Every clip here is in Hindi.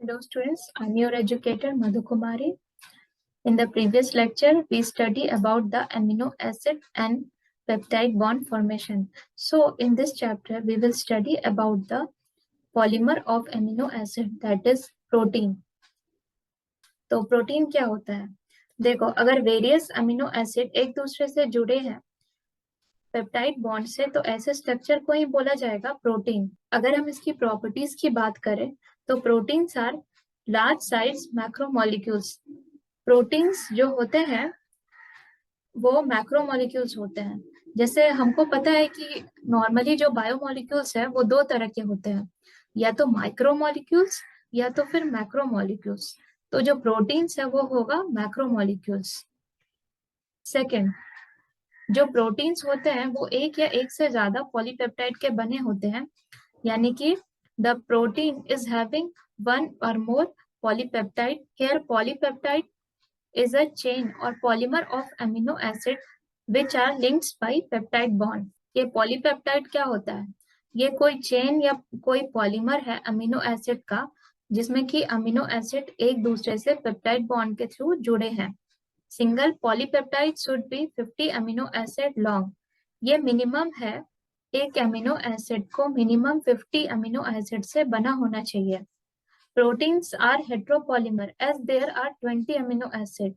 Hello students, I'm your educator Madhu Kumari. In the previous lecture, we study about the amino acid and peptide bond formation. So in this chapter, we will study about the polymer of amino acid, that is protein. तो प्रोटीन क्या होता है? देखो, अगर वेरियस अमीनो एसिड एक दूसरे से जुड़े हैं पेप्टाइड बॉन्ड से, तो ऐसे स्ट्रक्चर को ही बोला जाएगा प्रोटीन। अगर हम इसकी प्रॉपर्टीज की बात करें तो proteins are large size macromolecules. Proteins जो होते हैं वो मैक्रोमोलिक्यूल्स होते हैं। जैसे हमको पता है कि नॉर्मली जो बायोमोलिक्यूल्स है वो दो तरह के होते हैं, या तो माइक्रोमोलिक्यूल्स या तो फिर मैक्रोमोलिक्यूल्स। तो जो प्रोटीन्स है वो होगा मैक्रोमोलिक्यूल्स। सेकेंड, जो प्रोटीन्स होते हैं वो एक या एक से ज्यादा पॉलीपेप्टाइड के बने होते हैं, यानी कि the protein is having one or more polypeptide. Here polypeptide is a chain or polymer of amino acid which are linked by peptide bond। ये पॉलीपेप्टाइड क्या होता है? ये कोई चेन या कोई पॉलीमर है अमीनो एसिड का, जिसमें कि अमीनो एसिड एक दूसरे से पेप्टाइड बॉन्ड के थ्रू जुड़े हैं। Single polypeptide should be 50 amino acid long. ये मिनिमम है, एक अमीनो एसिड को मिनिमम 50 अमीनो एसिड से बना होना चाहिए। Proteins are heteropolymer as there are 20 amino acid.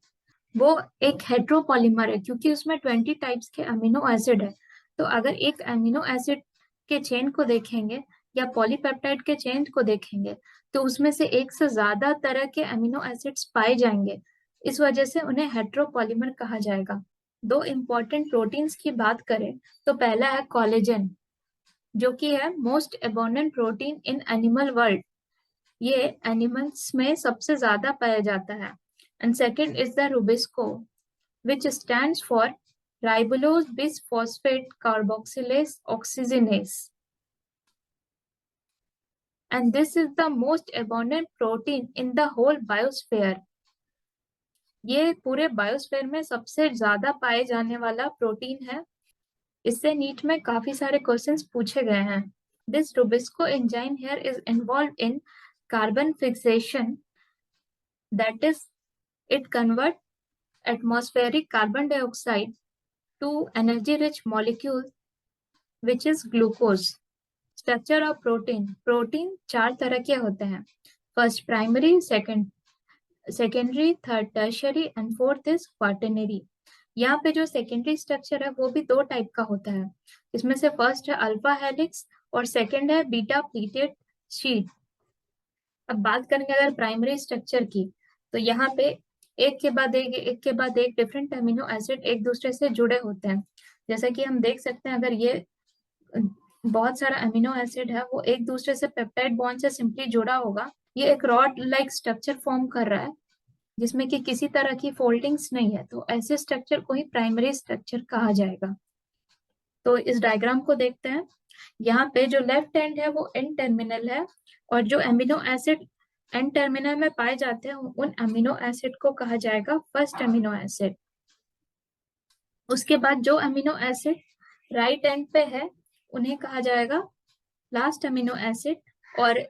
वो एक हेट्रोपॉलीमर है क्योंकि उसमें 20 टाइप्स के अमीनो एसिड है। तो अगर एक अमीनो एसिड के चेन को देखेंगे या पॉलीपेप्टाइड के चेन को देखेंगे तो उसमें से एक से ज्यादा तरह के अमीनो एसिड्स पाए जाएंगे, इस वजह से उन्हें हेट्रोपॉलीमर कहा जाएगा। दो इम्पोर्टेंट प्रोटीन्स की बात करें तो पहला है कोलेजन, जो कि है most abundant protein in animal world. ये एनिमल्स में सबसे ज्यादा पाया जाता है। And second is the rubisco which stands for ribulose bisphosphate carboxylase oxygenase, and this is the most abundant protein in the whole biosphere. ये पूरे बायोस्फीयर में सबसे ज्यादा पाए जाने वाला प्रोटीन है। इससे नीट में काफी सारे क्वेश्चंस पूछे गए हैं। This Rubisco enzyme here is involve in carbon fixation, that is it convert atmospheric carbon dioxide to energy rich molecule which is glucose। structure of protein चार तरह के होते हैं, first primary, secondary, third tertiary and fourth is quaternary. यहाँ पे जो सेकेंडरी स्ट्रक्चर है वो भी दो टाइप का होता है। इसमें से फर्स्ट है अल्फा हेलिक्स और सेकेंड है बीटा प्लीटेड शीट। अब बात करेंगे अगर प्राइमरी स्ट्रक्चर की, तो यहाँ पे एक के बाद एक डिफरेंट अमीनो एसिड एक दूसरे से जुड़े होते हैं। जैसे कि हम देख सकते हैं, अगर ये बहुत सारा अमीनो एसिड है वो एक दूसरे से पेप्टाइड बॉन्ड से सिंपली जुड़ा होगा, ये एक रॉड लाइक स्ट्रक्चर फॉर्म कर रहा है जिसमें कि किसी तरह की फोल्डिंग्स नहीं है, तो ऐसे स्ट्रक्चर को ही प्राइमरी स्ट्रक्चर कहा जाएगा। तो इस डायग्राम को देखते हैं। यहाँ पे जो लेफ्ट एंड है वो एन टर्मिनल है, और जो अमीनो एसिड एन टर्मिनल में पाए जाते हैं उन अमीनो एसिड को कहा जाएगा फर्स्ट अमीनो एसिड। उसके बाद जो अमीनो एसिड राइट एंड पे है उन्हें कहा जाएगा लास्ट अमीनो एसिड, और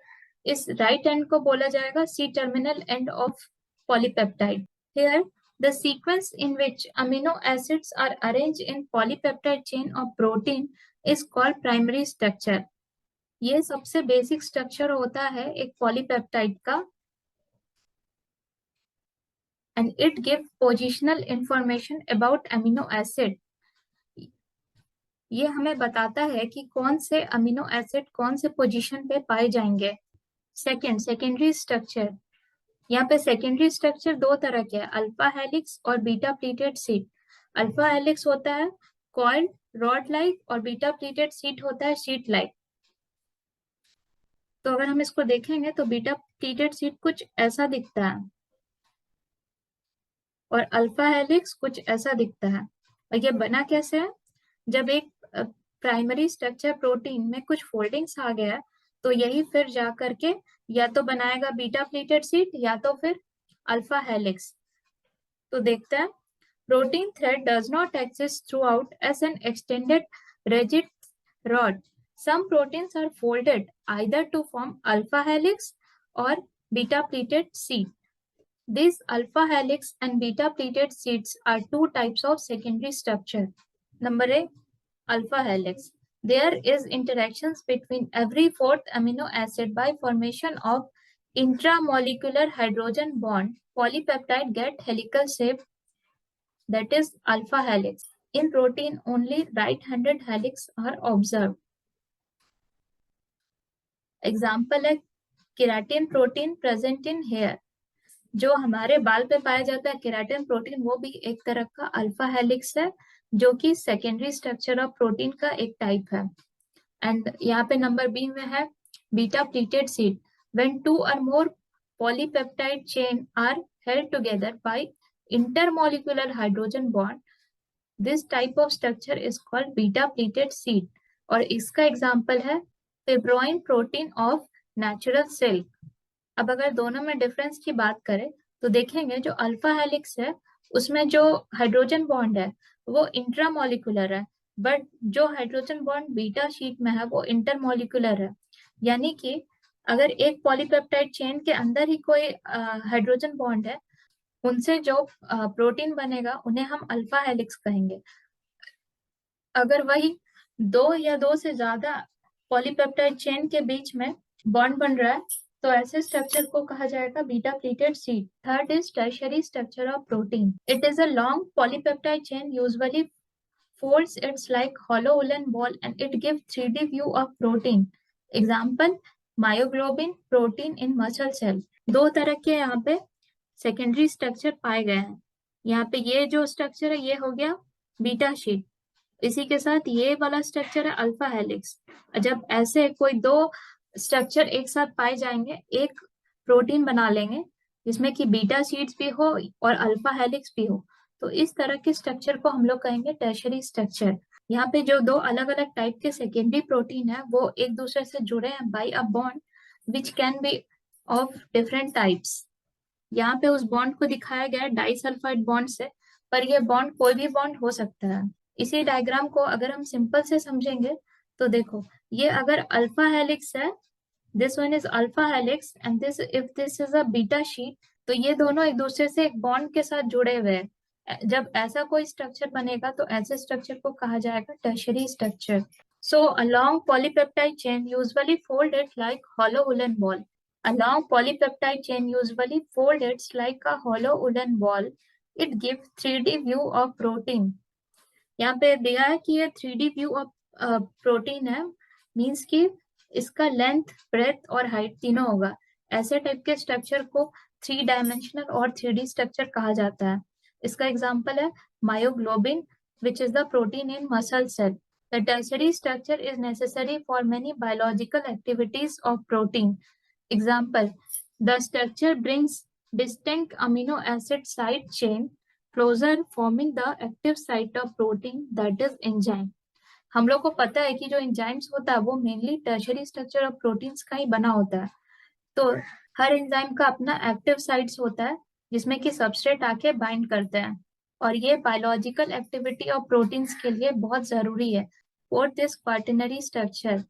इस राइट एंड को बोला जाएगा C terminal end of polypeptide. Here the sequence in which amino acids are arranged in polypeptide chain of protein is called primary structure। ये सबसे बेसिक स्ट्रक्चर होता है एक पॉलीपेप्टाइड का, and it gives positional information about amino acid। ये हमें बताता है कि कौन से अमीनो एसिड कौन से पोजीशन पे पाए जाएंगे। सेकेंडरी स्ट्रक्चर, यहाँ पे सेकेंडरी स्ट्रक्चर दो तरह के हैं, अल्फा हेलिक्स और beta pleated seat. Alpha helix होता है कॉइल्ड रॉड लाइक और बीटा प्लीटेड सीट होता है शीट लाइक। तो अगर हम इसको देखेंगे तो बीटा प्लीटेड सीट कुछ ऐसा दिखता है और अल्फा हेलिक्स कुछ ऐसा दिखता है। और ये बना कैसे है? जब एक प्राइमरी स्ट्रक्चर प्रोटीन में कुछ फोल्डिंग्स आ गया तो यही फिर जा करके या तो बनाएगा बीटा प्लीटेड सीट या तो फिर अल्फा हेलिक्स। तो देखते हैं, protein thread does not exist throughout as an extended rigid rod. Some proteins are folded either to form alpha helix और beta pleated seed. These alpha helix and beta pleated seeds are two types of secondary structure. Number A, alpha helix. There is interactions between every fourth amino acid by formation of intramolecular hydrogen bond. Polypeptide get helical shape, that is alpha helix. In protein, only right-handed helix are observed. Example है keratin protein present in hair. जो हमारे बाल पे पाया जाता है केराटिन प्रोटीन, वो भी एक तरह का अल्फा हेलिक्स है, जो कि सेकेंडरी स्ट्रक्चर ऑफ प्रोटीन का एक टाइप है. एंड यहाँ पे नंबर बी में है beta pleated sheet. When two or more polypeptide chain are held together by intermolecular hydrogen bond, this type of structure is called beta pleated sheet. और इसका एग्जाम्पल है fibroin protein of natural silk. अब अगर दोनों में डिफरेंस की बात करें तो देखेंगे जो अल्फा हेलिक्स है उसमें जो हाइड्रोजन बॉन्ड है वो इंट्रामोलिकुलर है, बट जो हाइड्रोजन बॉन्ड बीटा शीट में है वो इंटरमोलिकुलर है. यानी कि अगर एक पॉलीपेप्टाइड चेन के अंदर ही कोई हाइड्रोजन बॉन्ड है, उनसे जो प्रोटीन बनेगा उन्हें हम अल्फा हेलिक्स कहेंगे. अगर वही दो या दो से ज्यादा पॉलीपेप्टाइड चेन के बीच में बॉन्ड बन रहा है तो ऐसे स्ट्रक्चर को कहा जाएगा beta pleated seed. Third is tertiary structure of protein. It is a long polypeptide chain usually folds its like hollow woolen ball and it gives 3D view of protein. Example, myoglobin protein in muscle cell. दो तरह के यहाँ पे सेकेंडरी स्ट्रक्चर पाए गए हैं. यहाँ पे ये जो स्ट्रक्चर है ये हो गया बीटा शीट, इसी के साथ ये वाला स्ट्रक्चर है अल्फा हेलिक्स. जब ऐसे कोई दो स्ट्रक्चर एक साथ पाए जाएंगे, एक प्रोटीन बना लेंगे जिसमें कि बीटा शीट्स भी हो और अल्फा हेलिक्स भी हो, तो इस तरह के स्ट्रक्चर को हम लोग कहेंगे टर्शियरी स्ट्रक्चर. यहाँ पे जो दो अलग अलग टाइप के सेकेंडरी प्रोटीन है वो एक दूसरे से जुड़े हैं by a bond which can be of different types. यहाँ पे उस बॉन्ड को दिखाया गया है डाइसल्फाइड बॉन्ड से, पर यह बॉन्ड कोई भी बॉन्ड हो सकता है. इसी डायग्राम को अगर हम सिंपल से समझेंगे तो देखो, ये अगर अल्फा हेलिक्स है, this one is alpha helix and this if this is a beta sheet, तो ये दोनों एक दूसरे से एक बॉन्ड के साथ जुड़े हुए हैं. जब ऐसा कोई स्ट्रक्चर बनेगा तो ऐसे स्ट्रक्चर को कहा जाएगा tertiary structure. So a long polypeptide chain usually fold it like hollow woolen ball. A long polypeptide chain usually fold it like a hollow woolen ball. It gives 3D view of protein. यहाँ पे दिया है कि ये 3D व्यू ऑफ प्रोटीन है, मीन्स कि इसका लेंथ, ब्रेथ और हाइट तीनों होगा. ऐसे टाइप के स्ट्रक्चर को 3 डायमेंशनल और 3D स्ट्रक्चर कहा जाता है. इसका एग्जाम्पल है myoglobin, which is the protein in muscle cell. The tertiary structure is necessary for many biological activities of protein. Example, the structure brings distinct amino acid side chain closer, forming the active site of protein, that is enzyme. हम लोग को पता है कि जो एंजाइम्स होता है वो mainly tertiary structure of proteins का ही बना होता है. तो हर एंजाइम का अपना एक्टिव साइट्स होता है जिसमें कि सबस्ट्रेट आके बाइंड करते हैं, और ये बायोलॉजिकल एक्टिविटी ऑफ प्रोटीन्स के लिए बहुत जरूरी है. Fourth is quaternary structure.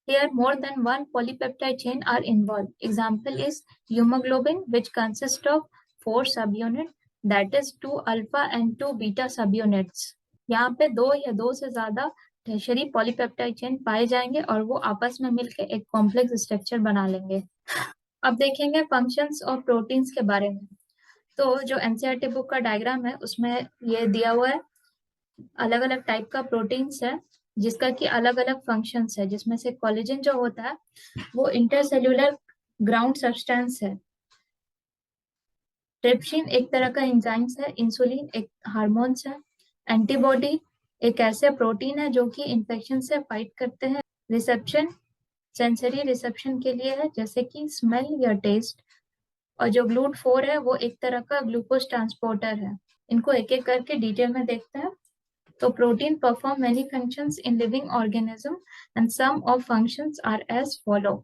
Here more than one polypeptide chain are involved. Example is hemoglobin, which consists of 4 subunits, that is 2 alpha and 2 beta subunits. यहाँ पे दो या दो से ज्यादा टर्शियरी पॉलीपेप्टाइड चेन पाए जाएंगे और वो आपस में मिलकर एक कॉम्प्लेक्स स्ट्रक्चर बना लेंगे. अब देखेंगे फंक्शंस और प्रोटीन्स के बारे में. तो जो एनसीईआरटी बुक का डायग्राम है उसमें ये दिया हुआ है, अलग अलग टाइप का प्रोटीन्स है जिसका कि अलग अलग फंक्शंस है, जिसमें से कोलेजन जो होता है वो इंटरसेल्यूलर ग्राउंड सब्सटेंस है. ट्रिप्सिन एक तरह का एंजाइम्स है. इंसुलिन एक हार्मोन्स है. एंटीबॉडी एक ऐसे प्रोटीन है जो कि इन्फेक्शन से फाइट करते हैं. रिसेप्शन सेंसरी रिसेप्शन के लिए है, जैसे कि स्मेल या टेस्ट. और जो GLUT4 है वो एक तरह का ग्लूकोज ट्रांसपोर्टर है. इनको एक एक करके डिटेल में देखते हैं. तो protein perform many functions in living organism and some of functions are as follow.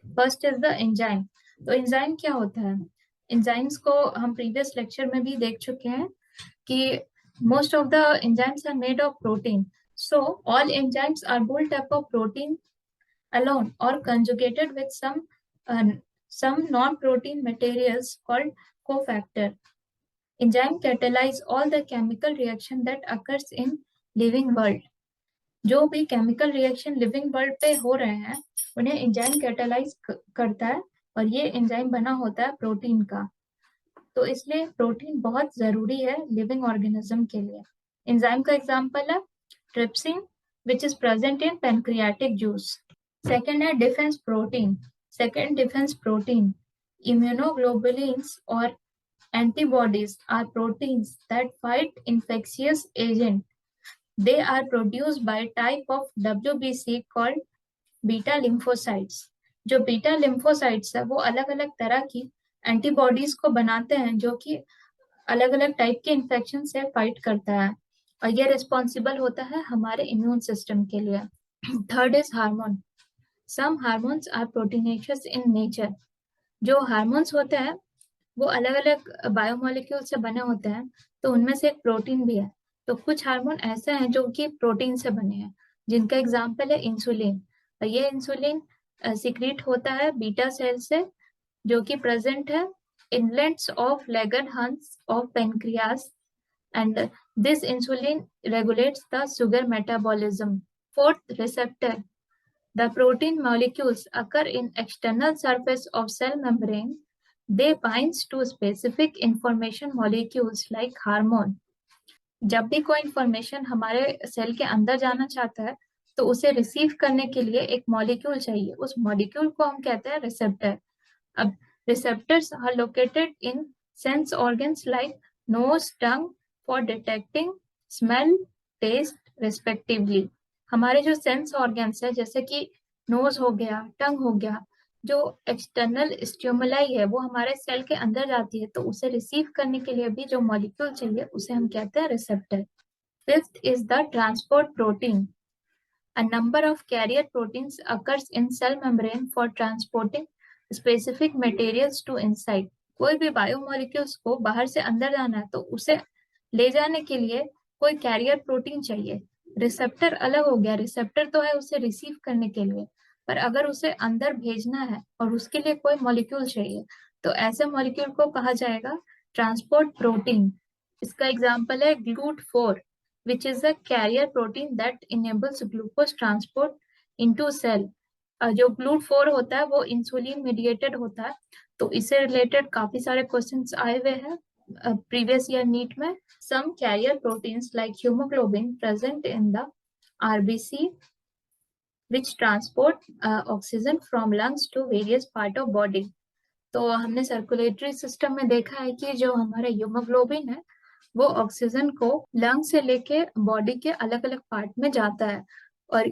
First is the enzyme. तो एंजाइम क्या होता है? एंजाइम्स को हम प्रीवियस लेक्चर में भी देख चुके हैं कि most of the enzymes are made of protein. So all enzymes are built up of protein alone or conjugated with some non-protein materials called cofactor. Enzyme catalyze all the chemical reaction that occurs in living world. जो भी केमिकल रिएक्शन लिविंग वर्ल्ड पे हो रहे हैं उन्हें एंजाइम कैटालाइज करता है और ये एंजाइम बना होता है प्रोटीन का। तो इसलिए प्रोटीन बहुत जरूरी है लिविंग ऑर्गेनिज्म के लिए। एंजाइम का एग्जांपल है trypsin which is present in pancreatic juice. Second है defence protein. Second defence protein immunoglobulins और antibodies are proteins that fight infectious agent. They are produced by type of WBC called beta lymphocytes. जो बीटा लिम्फोसाइट्स है वो अलग अलग तरह की एंटीबॉडीज को बनाते हैं जो कि अलग अलग टाइप के इन्फेक्शन से फाइट करता है और ये रिस्पॉन्सिबल होता है हमारे इम्यून सिस्टम के लिए। Third is hormone. Some hormones are proteinaceous in nature. जो हार्मोन्स होते हैं वो अलग अलग बायोमोलिक्यूल से बने होते हैं, तो उनमें से एक प्रोटीन भी है। तो कुछ हार्मोन ऐसे हैं जो कि प्रोटीन से बने हैं, जिनका एग्जाम्पल है इंसुलिन। और ये इंसुलिन सिक्रीट होता है बीटा सेल से जो कि प्रेजेंट है islets of Langerhans of pancreas and this insulin regulates the sugar metabolism. Fourth, receptor. The protein molecules occur in external surface of cell membrane. They binds to specific information molecules like hormone. जब भी कोई इंफॉर्मेशन हमारे सेल के अंदर जाना चाहता है तो उसे रिसीव करने के लिए एक मॉलिक्यूल चाहिए। उस मॉलिक्यूल को हम कहते हैं रिसेप्टर। अब receptors are located in sense organs like nose, tongue for detecting smell, taste respectively. हमारे जो सेंस ऑर्गन्स है जैसे कि नोज हो गया, टंग हो गया, जो एक्सटर्नल स्टिमुलाई है वो हमारे सेल के अंदर जाती है तो उसे रिसीव करने के लिए भी जो मॉलिक्यूल चाहिए उसे हम कहते हैं receptor. Fifth is the transport protein. A number of carrier proteins occurs in cell membrane for transporting specific materials to inside. कोई भी बायोमोलिक्यूल्स को बाहर से अंदर जाना है तो उसे ले जाने के लिए कोई कैरियर प्रोटीन चाहिए। रिसेप्टर अलग हो गया, रिसेप्टर तो है उसे रिसीव करने के लिए, पर अगर उसे अंदर भेजना है और उसके लिए कोई मॉलिक्यूल चाहिए तो ऐसे मॉलिक्यूल को कहा जाएगा ट्रांसपोर्ट प्रोटीन। इसका एग्जाम्पल है GLUT4 which is a carrier protein that enables glucose transport into cell. जो GLUT4 होता है वो इंसुलिन मीडिएटेड होता है, तो इससे रिलेटेड काफी सारे क्वेश्चंस आए हुए हैं प्रीवियस ईयर नीट में। Some carrier proteins like hemoglobin present in the RBC which transport oxygen from lungs to various part of body. तो हमने सर्कुलेटरी सिस्टम में देखा है कि जो हमारे हीमोग्लोबिन है वो ऑक्सीजन को लंग से लेके बॉडी के अलग अलग पार्ट में जाता है और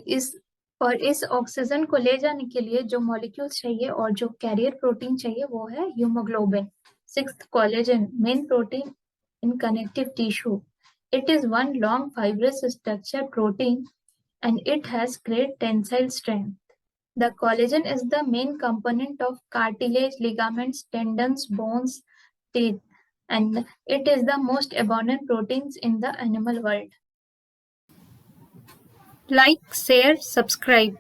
इस ऑक्सीजन को ले जाने के लिए जो मॉलिक्यूल चाहिए और जो कैरियर प्रोटीन चाहिए वो है haemoglobin. Sixth, collagen, main protein in connective tissue. It is one long fibrous structure protein and it has great tensile strength. The collagen is the main component of cartilage, ligaments, tendons, bones, teeth, and it is the most abundant proteins in the animal world. Like, share, subscribe.